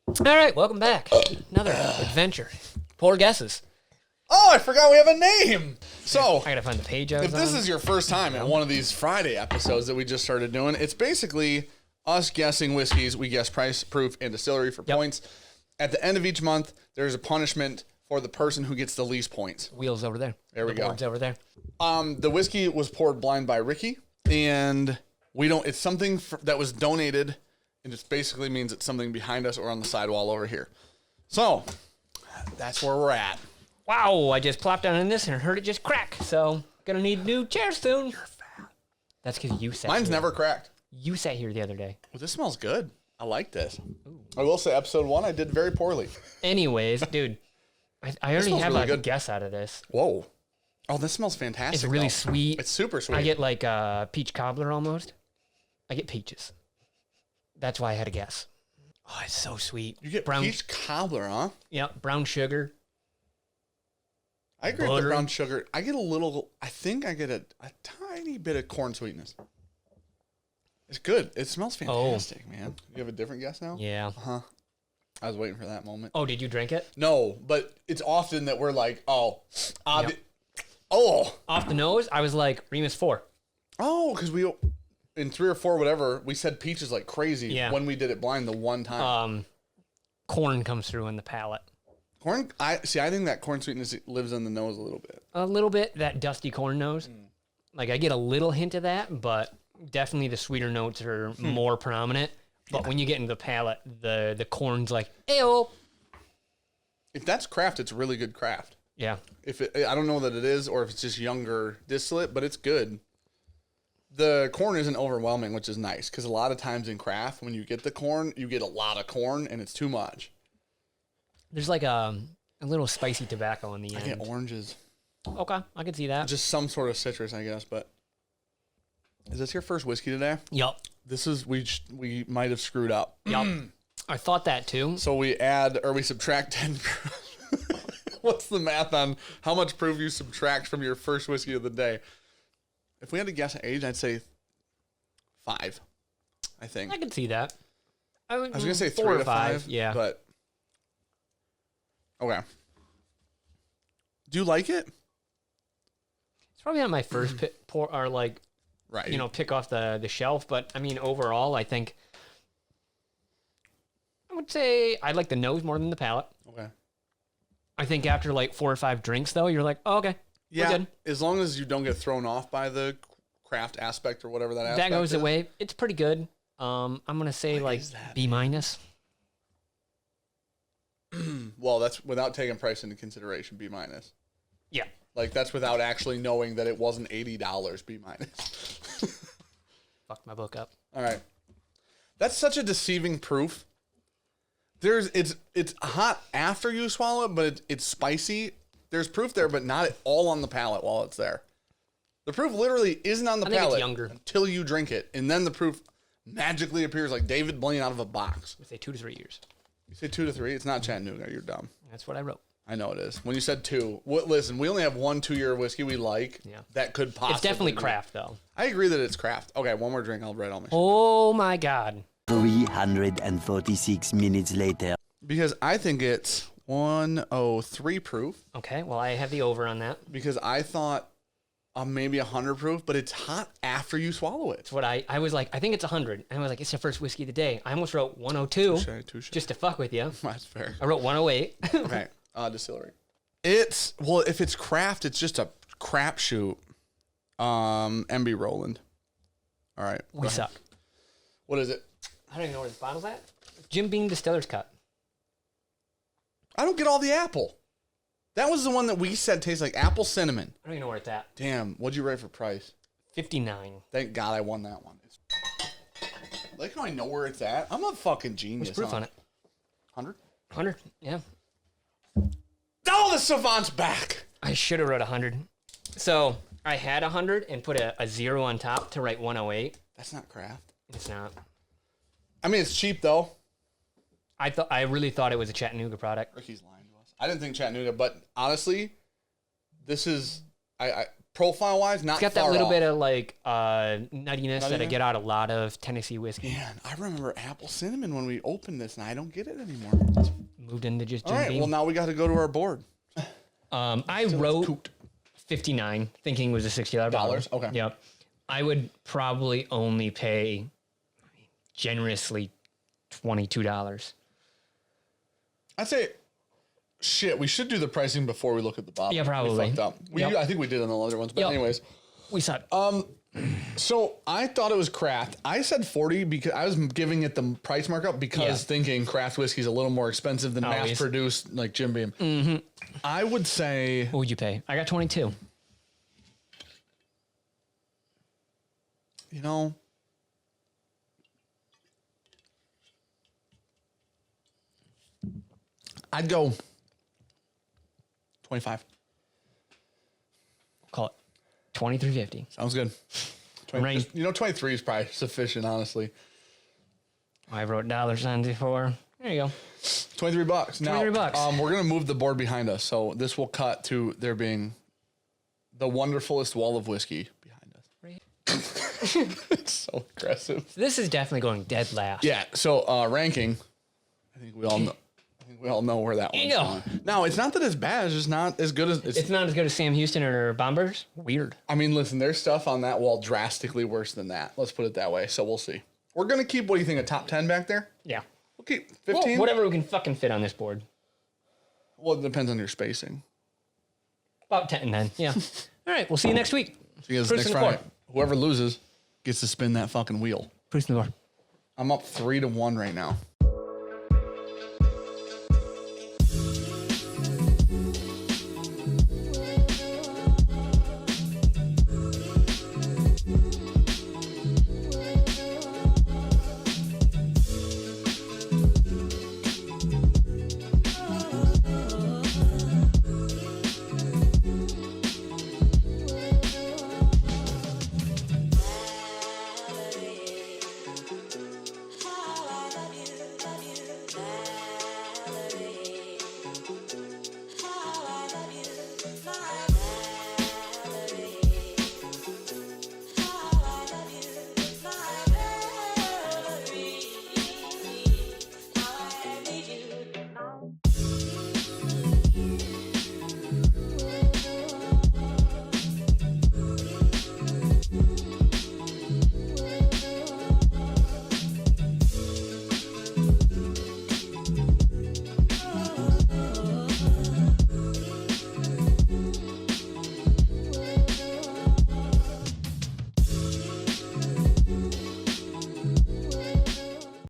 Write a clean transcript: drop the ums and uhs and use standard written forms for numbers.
All right, welcome back. Another adventure. Poor guesses. Oh, I forgot we have a name. So, I gotta find the page I was if this on. is your first time at one of these Friday episodes that we just started doing, it's basically us guessing whiskeys. We guess price, proof, and distillery for points. At the end of each month, there's a punishment for the person who gets the least points. Wheels over there. There we go. Board's over there. The whiskey was poured blind by Ricky, and it's something that was donated, and it basically means it's something behind us or on the sidewall over here. So, that's where we're at. Wow, I just plopped down in this and heard it just crack. So, gonna need new chairs soon. You're fat. That's because you sat Mine's here. never cracked. You sat here the other day. Well, this smells good. I like this. Ooh. I will say, episode 1, I did very poorly. Anyways, dude, I already have really a good. guess out of this. Whoa. Oh, this smells fantastic. It's really though. sweet. It's super sweet. I get like peach cobbler almost. I get peaches. That's why I had a guess. Oh, it's so sweet. You get brown peach cobbler, huh? Yeah, brown sugar. I agree with the brown sugar. I get I think I get a tiny bit of corn sweetness. It's good. It smells fantastic, man. You have a different guess now? Yeah. Uh-huh. I was waiting for that moment. Oh, did you drink it? No, but it's often that we're like, off the nose, I was like, Remus 4. Oh, because we, in 3 or 4, whatever, we said peaches like crazy when we did it blind the one time. Corn comes through in the palate. Corn, I think that corn sweetness lives in the nose a little bit. A little bit, that dusty corn nose. Like, I get a little hint of that, but definitely the sweeter notes are more prominent. But when you get into the palate, the corn's like, ayo. If that's craft, it's really good craft. Yeah. I don't know that it is, or if it's just younger distillate, but it's good. The corn isn't overwhelming, which is nice, because a lot of times in craft, when you get the corn, you get a lot of corn, and it's too much. There's like a little spicy tobacco in the end. I get oranges. Okay, I can see that. Just some sort of citrus, I guess, but... Is this your first whiskey today? Yup. This is, we might have screwed up. Yup. I thought that too. So we subtract 10 What's the math on how much proof you subtract from your first whiskey of the day? If we had to guess an age, I'd say 5, I think. I can see that. I was going to say 4 3 or to 5, 5, yeah. But, okay. Do you like it? It's probably not my first pick off the shelf, but I mean, overall, I think I would say I like the nose more than the palate. Okay. I think after like 4 or 5 drinks, though, you're like, oh, okay, we're good. As long as you don't get thrown off by the craft aspect or whatever that aspect that goes is. away. It's pretty good. I'm gonna say like B-. Well, that's without taking price into consideration. B-. Yeah. Like, that's without actually knowing that it wasn't $80 B-. Fucked my book up. All right. That's such a deceiving proof. It's hot after you swallow it, but it's spicy. There's proof there, but not all on the palate while it's there. The proof literally isn't on the palate until you drink it, and then the proof magically appears like David Blaine out of a box. I say 2 to 3 years. You say 2 to 3? It's not Chattanooga. You're dumb. That's what I wrote. I know it is. When you said 2, listen, we only have 1 2-year whiskey we like. Yeah. That could possibly. It's definitely craft, though. I agree that it's craft. Okay, one more drink. I'll write all my. Oh my God. 346 minutes later. Because I think it's 103 proof. Okay, well, I have the over on that. Because I thought maybe 100 proof, but it's hot after you swallow it. That's what I was like, I think it's 100. And I was like, it's the first whiskey of the day. I almost wrote 102 Touche. just to fuck with you. That's fair. I wrote 108. Okay, distillery. If it's craft, it's just a crapshoot. MB Roland. All right. We suck. What is it? I don't even know where this bottle's at. Jim Beam Distiller's Cut. I don't get all the apple. That was the one that we said tastes like apple cinnamon. I don't even know where it's at. Damn, what'd you write for price? 59. Thank God I won that one. Like how I know where it's at? I'm a fucking genius. What's proof on it? 100? 100, yeah. Oh, the Savant's back. I should have wrote 100. So I had 100 and put a 0 on top to write 108. That's not craft. It's not. I mean, it's cheap though. I really thought it was a Chattanooga product. Ricky's lying to us. I didn't think Chattanooga, but honestly, this is profile wise, not. It's got that far little off. bit of like nuttiness that I get out a lot of Tennessee whiskey. Man, I remember apple cinnamon when we opened this, and I don't get it anymore. Moved into just All Jim right, Beam. well now we got to go to our board. I wrote 59, thinking it was a $60 bottle. Okay. Yep. I would probably only pay generously $22. I'd say, shit, we should do the pricing before we look at the bottle. Yeah, probably. We fucked up. I think we did on the other ones, but Yep. anyways. We saw it. So I thought it was craft. I said 40 because I was giving it the price markup because thinking craft whiskey is a little more expensive than mass produced like Jim Beam. Mm-hmm. I would say. What would you pay? I got 22. You know, I'd go 25. Call it $23.50. Sounds good. 20, you know, 23 is probably sufficient, honestly. I wrote dollar signs before. There you go. $23. Now, $23. We're going to move the board behind us. So this will cut to there being the wonderfulest wall of whiskey behind us. Right. It's so aggressive. So this is definitely going dead last. Yeah. So ranking, I think we all know. We all know where that one's going. No, it's not that it's bad. It's just not as good as it's not as good as Sam Houston or Bombers. Weird. I mean, listen, there's stuff on that wall drastically worse than that. Let's put it that way. So we'll see. We're gonna keep. What do you think? A top 10 back there? Yeah. We'll keep 15. Well, whatever we can fucking fit on this board. Well, it depends on your spacing. About 10 then. Yeah. All right. We'll see you next week. See you guys next Friday. Whoever loses gets to spin that fucking wheel. Proofs in the board. I'm up 3-1 right now.